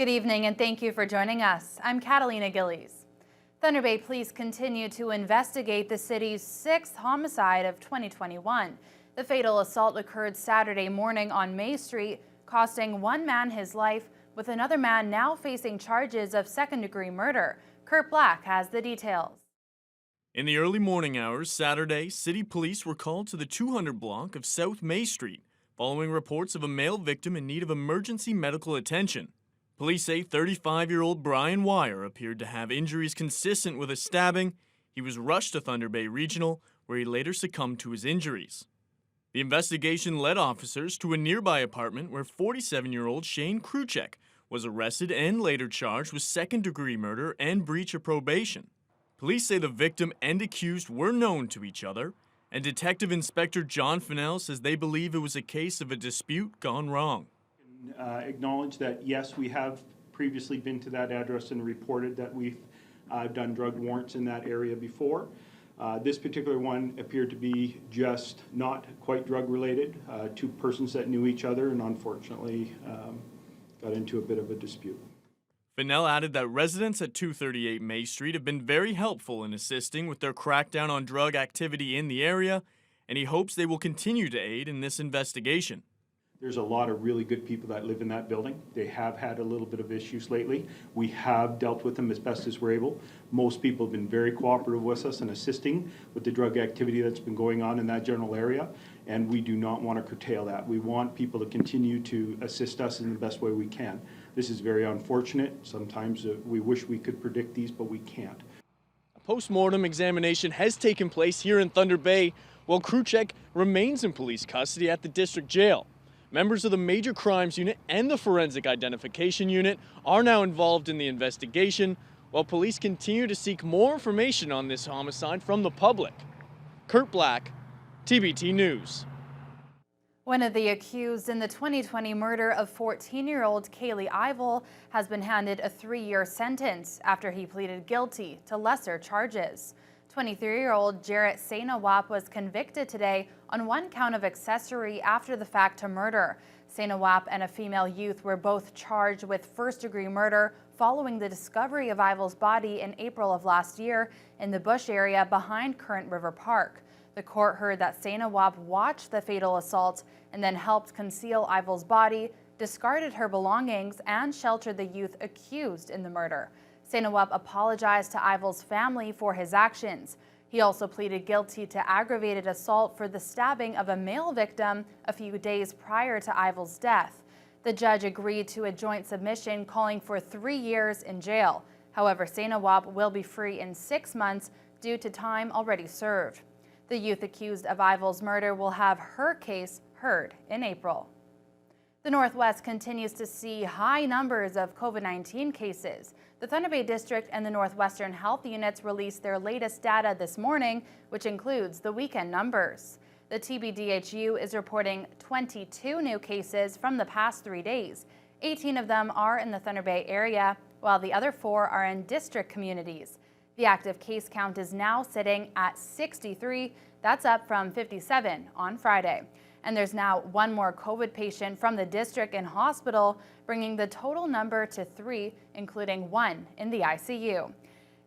Good evening and thank you for joining us. I'm Catalina Gillies. Thunder Bay Police continue to investigate the city's 6th homicide of 2021. The fatal assault occurred Saturday morning on May Street, costing one man his life, with another man now facing charges of second-degree murder. Kurt Black has the details. In the early morning hours Saturday, city police were called to the 200 block of South May Street, following reports of a male victim in need of emergency medical attention. Police say 35-year-old Brian Wire appeared to have injuries consistent with a stabbing. He was rushed to Thunder Bay Regional, where he later succumbed to his injuries. The investigation led officers to a nearby apartment where 47-year-old Shane Kruchek was arrested and later charged with second-degree murder and breach of probation. Police say the victim and accused were known to each other, and Detective Inspector John Fennell says they believe it was a case of a dispute gone wrong. Acknowledge that yes, we have previously been to that address and reported that we've done drug warrants in that area before. This particular one appeared to be just not quite drug related. Two persons that knew each other and unfortunately got into a bit of a dispute. Fennell added that residents at 238 May Street have been very helpful in assisting with their crackdown on drug activity in the area, and he hopes they will continue to aid in this investigation. There's a lot of really good people that live in that building. They have had a little bit of issues lately. We have dealt with them as best as we're able. Most people have been very cooperative with us and assisting with the drug activity that's been going on in that general area, and we do not want to curtail that. We want people to continue to assist us in the best way we can. This is very unfortunate. Sometimes we wish we could predict these, but we can't. A post-mortem examination has taken place here in Thunder Bay, while Kruchek remains in police custody at the district jail. Members of the Major Crimes Unit and the Forensic Identification Unit are now involved in the investigation, while police continue to seek more information on this homicide from the public. Kurt Black, TBT News. One of the accused in the 2020 murder of 14-year-old Kaylee Ivel has been handed a 3-year sentence after he pleaded guilty to lesser charges. 23-year-old Jarrett Sanawa was convicted today on one count of accessory after the fact to murder. Sanawa and a female youth were both charged with first-degree murder following the discovery of Ivel's body in April of last year in the bush area behind Current River Park. The court heard that Sanawa watched the fatal assault and then helped conceal Ivel's body, discarded her belongings, and sheltered the youth accused in the murder. Sanawa apologized to Ivel's family for his actions. He also pleaded guilty to aggravated assault for the stabbing of a male victim a few days prior to Ivel's death. The judge agreed to a joint submission calling for 3 years in jail. However, Sanawa will be free in 6 months due to time already served. The youth accused of Ivel's murder will have her case heard in April. The Northwest continues to see high numbers of COVID-19 cases. The Thunder Bay District and the Northwestern Health Units released their latest data this morning, which includes the weekend numbers. The TBDHU is reporting 22 new cases from the past 3 days. 18 of them are in the Thunder Bay area, while the other 4 are in district communities. The active case count is now sitting at 63. That's up from 57 on Friday. And there's now one more COVID patient from the district in hospital, bringing the total number to 3, including 1 in the ICU.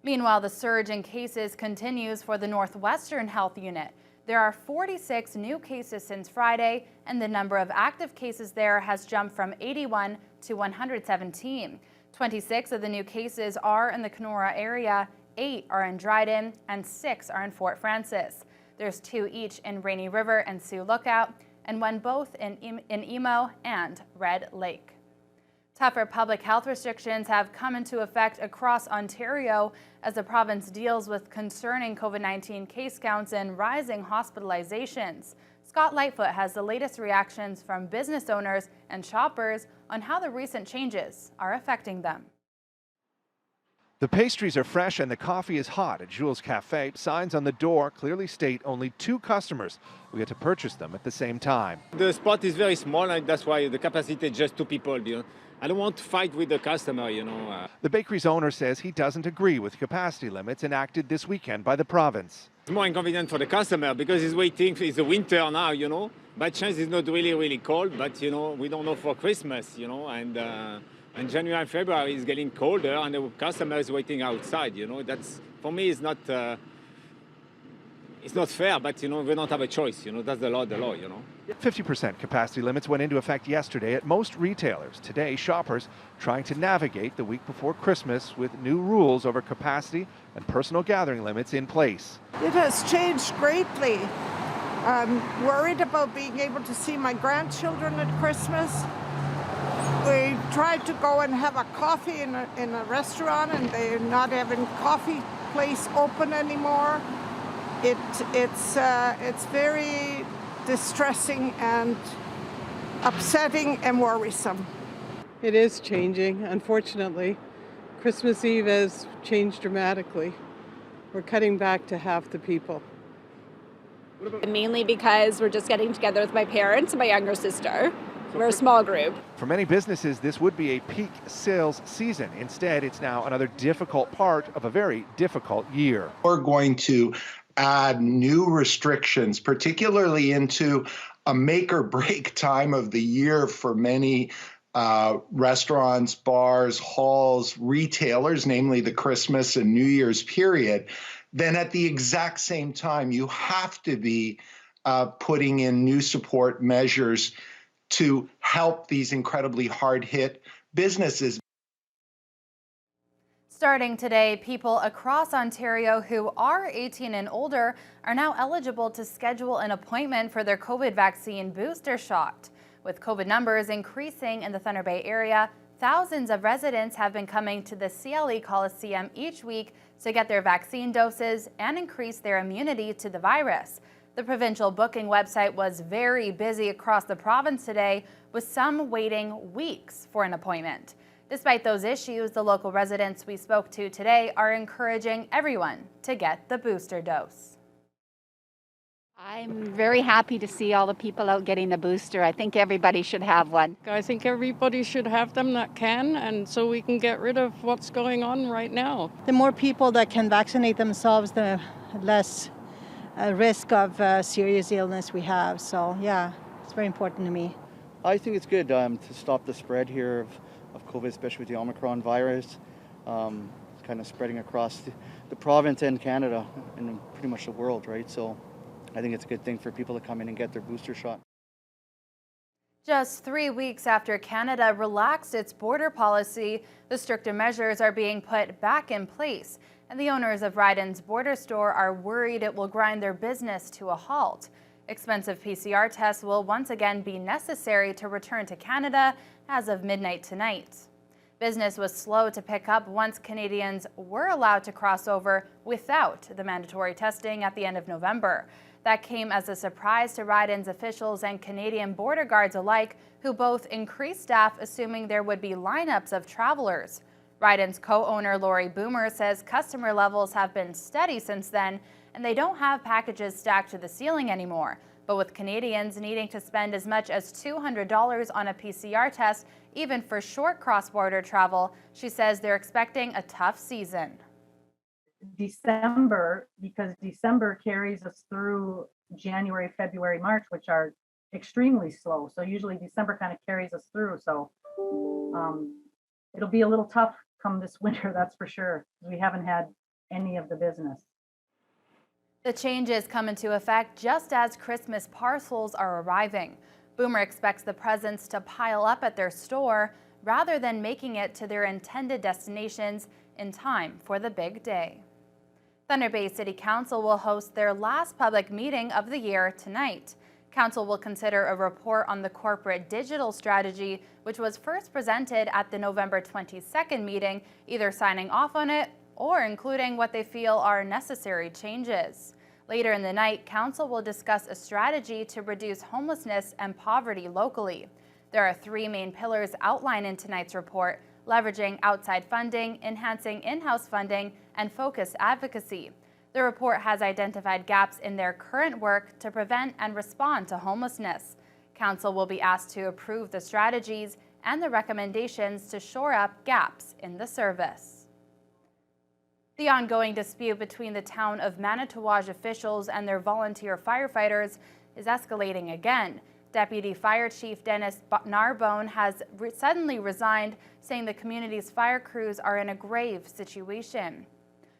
Meanwhile, the surge in cases continues for the Northwestern Health Unit. There are 46 new cases since Friday, and the number of active cases there has jumped from 81 to 117. 26 of the new cases are in the Kenora area, 8 are in Dryden, and 6 are in Fort Francis. There's 2 each in Rainy River and Sioux Lookout, and 1 both in Emo and Red Lake. Tougher public health restrictions have come into effect across Ontario as the province deals with concerning COVID-19 case counts and rising hospitalizations. Scott Lightfoot has the latest reactions from business owners and shoppers on how the recent changes are affecting them. The pastries are fresh and the coffee is hot at Jules Cafe. Signs on the door clearly state only 2 customers will get to purchase them at the same time. The spot is very small, and that's why the capacity is just 2 people. I don't want to fight with the customer, The bakery's owner says he doesn't agree with capacity limits enacted this weekend by the province. It's more inconvenient for the customer because he's waiting. It's the winter now, By chance it's not really, really cold, but, we don't know for Christmas, and And January and February is getting colder, and the customer is waiting outside. That's for me is not. It's not fair, but we don't have a choice. That's the law. 50% capacity limits went into effect yesterday at most retailers. Today, shoppers trying to navigate the week before Christmas with new rules over capacity and personal gathering limits in place. It has changed greatly. I'm worried about being able to see my grandchildren at Christmas. We tried to go and have a coffee in a restaurant, and they're not having coffee place open anymore. It's very distressing and upsetting and worrisome. It is changing, unfortunately. Christmas Eve has changed dramatically. We're cutting back to half the people. Mainly because we're just getting together with my parents and my younger sister. We're a small group. For many businesses, this would be a peak sales season. Instead, it's now another difficult part of a very difficult year. We're going to add new restrictions, particularly into a make or break time of the year for many restaurants, bars, halls, retailers, namely the Christmas and New Year's period. Then at the exact same time, you have to be putting in new support measures to help these incredibly hard-hit businesses. Starting today, people across Ontario who are 18 and older are now eligible to schedule an appointment for their COVID vaccine booster shot. With COVID numbers increasing in the Thunder Bay area, thousands of residents have been coming to the CLE Coliseum each week to get their vaccine doses and increase their immunity to the virus. The provincial booking website was very busy across the province today, with some waiting weeks for an appointment. Despite those issues, the local residents we spoke to today are encouraging everyone to get the booster dose. I'm very happy to see all the people out getting the booster. I think everybody should have one. I think everybody should have them that can, and so we can get rid of what's going on right now. The more people that can vaccinate themselves, the less risk of serious illness we have. So yeah, it's very important to me. I think it's good to stop the spread here of COVID, especially with the Omicron virus. It's kind of spreading across the province and Canada and pretty much the world, right? So I think it's a good thing for people to come in and get their booster shot. Just 3 weeks after Canada relaxed its border policy, the stricter measures are being put back in place. And the owners of Ryden's border store are worried it will grind their business to a halt. Expensive PCR tests will once again be necessary to return to Canada as of midnight tonight. Business was slow to pick up once Canadians were allowed to cross over without the mandatory testing at the end of November. That came as a surprise to Ryden's officials and Canadian border guards alike, who both increased staff assuming there would be lineups of travelers. Ryden's co-owner Lori Boomer says customer levels have been steady since then, and they don't have packages stacked to the ceiling anymore. But with Canadians needing to spend as much as $200 on a PCR test, even for short cross-border travel, she says they're expecting a tough season. December, because December carries us through January, February, March, which are extremely slow. So usually December kind of carries us through. So it'll be a little tough come this winter, that's for sure. We haven't had any of the business. The changes come into effect just as Christmas parcels are arriving. Boomer expects the presents to pile up at their store rather than making it to their intended destinations in time for the big day. Thunder Bay City Council will host their last public meeting of the year tonight. Council will consider a report on the corporate digital strategy, which was first presented at the November 22nd meeting, either signing off on it or including what they feel are necessary changes. Later in the night, Council will discuss a strategy to reduce homelessness and poverty locally. There are 3 main pillars outlined in tonight's report: leveraging outside funding, enhancing in-house funding, and focused advocacy. The report has identified gaps in their current work to prevent and respond to homelessness. Council will be asked to approve the strategies and the recommendations to shore up gaps in the service. The ongoing dispute between the town of Manitowaj officials and their volunteer firefighters is escalating again. Deputy Fire Chief Dennis Narbonne has suddenly resigned, saying the community's fire crews are in a grave situation.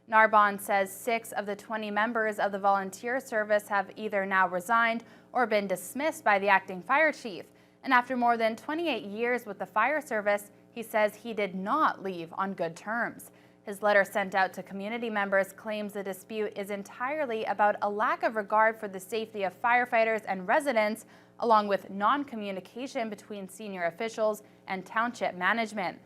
Narbonne says 6 of the 20 members of the volunteer service have either now resigned or been dismissed by the acting fire chief. And after more than 28 years with the fire service, he says he did not leave on good terms. His letter sent out to community members claims the dispute is entirely about a lack of regard for the safety of firefighters and residents, along with non-communication between senior officials and township management.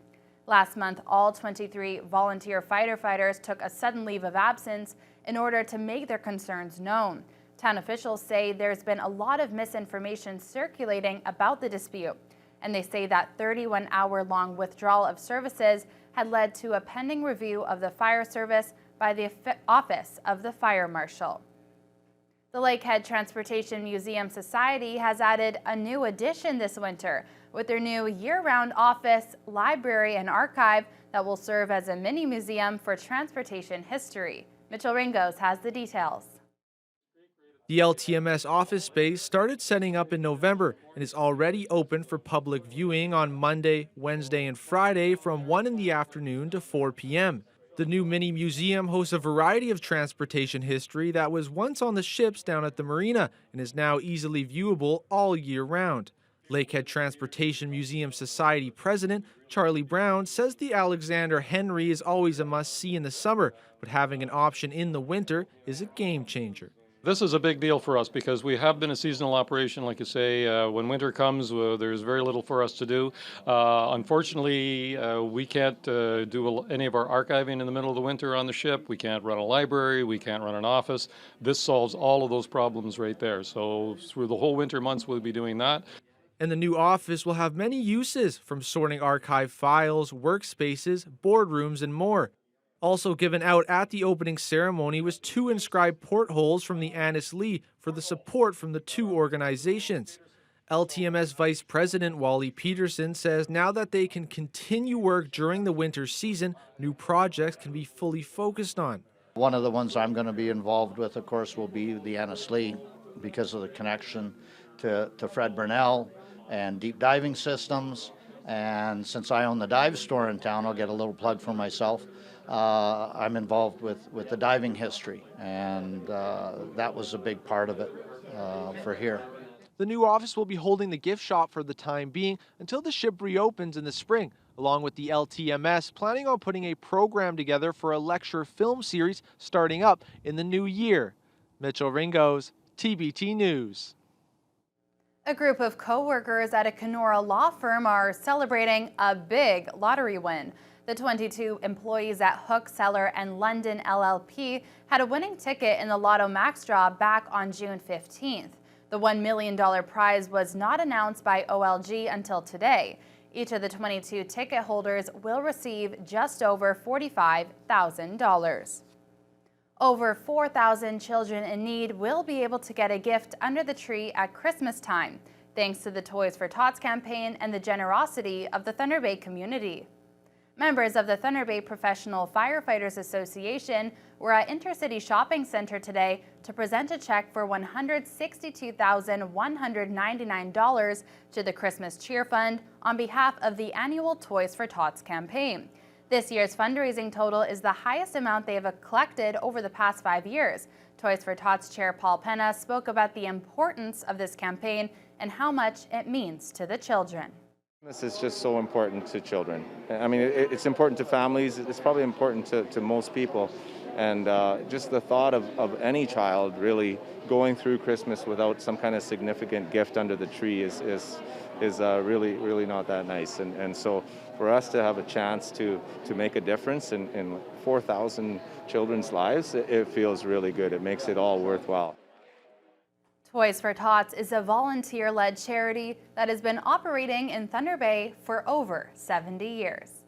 Last month, all 23 volunteer firefighters took a sudden leave of absence in order to make their concerns known. Town officials say there's been a lot of misinformation circulating about the dispute, and they say that 31-hour-long withdrawal of services had led to a pending review of the fire service by the Office of the Fire Marshal. The Lakehead Transportation Museum Society has added a new addition this winter with their new year-round office, library, and archive that will serve as a mini museum for transportation history. Mitchell Ringos has the details. The LTMS office space started setting up in November and is already open for public viewing on Monday, Wednesday, and Friday from 1 in the afternoon to 4 p.m. The new mini museum hosts a variety of transportation history that was once on the ships down at the marina and is now easily viewable all year round. Lakehead Transportation Museum Society President Charlie Brown says the Alexander Henry is always a must-see in the summer, but having an option in the winter is a game changer. This is a big deal for us because we have been a seasonal operation, like you say. When winter comes, there's very little for us to do. Unfortunately, we can't do any of our archiving in the middle of the winter on the ship. We can't run a library. We can't run an office. This solves all of those problems right there. So through the whole winter months, we'll be doing that. And the new office will have many uses, from sorting archive files, workspaces, boardrooms, and more. Also given out at the opening ceremony was 2 inscribed portholes from the Annis Lee for the support from the 2 organizations. LTMS Vice President Wally Peterson says now that they can continue work during the winter season, new projects can be fully focused on. One of the ones I'm going to be involved with, of course, will be the Annis Lee because of the connection to Fred Burnell and deep diving systems. And since I own the dive store in town, I'll get a little plug for myself. I'm involved with the diving history, and that was a big part of it for here. The new office will be holding the gift shop for the time being until the ship reopens in the spring, along with the LTMS planning on putting a program together for a lecture film series starting up in the new year. Mitchell Ringos, TBT News. A group of co-workers at a Kenora law firm are celebrating a big lottery win. The 22 employees at Hook, Seller, and London LLP had a winning ticket in the Lotto Max draw back on June 15th. The $1 million prize was not announced by OLG until today. Each of the 22 ticket holders will receive just over $45,000. Over 4,000 children in need will be able to get a gift under the tree at Christmas time, thanks to the Toys for Tots campaign and the generosity of the Thunder Bay community. Members of the Thunder Bay Professional Firefighters Association were at Intercity Shopping Center today to present a check for $162,199 to the Christmas Cheer Fund on behalf of the annual Toys for Tots campaign. This year's fundraising total is the highest amount they have collected over the past 5 years. Toys for Tots Chair Paul Penna spoke about the importance of this campaign and how much it means to the children. This is just so important to children. I mean, it's important to families. It's probably important to most people. And just the thought of any child really going through Christmas without some kind of significant gift under the tree is really not that nice. And so for us to have a chance to make a difference in 4,000 children's lives, it feels really good. It makes it all worthwhile. Toys for Tots is a volunteer-led charity that has been operating in Thunder Bay for over 70 years.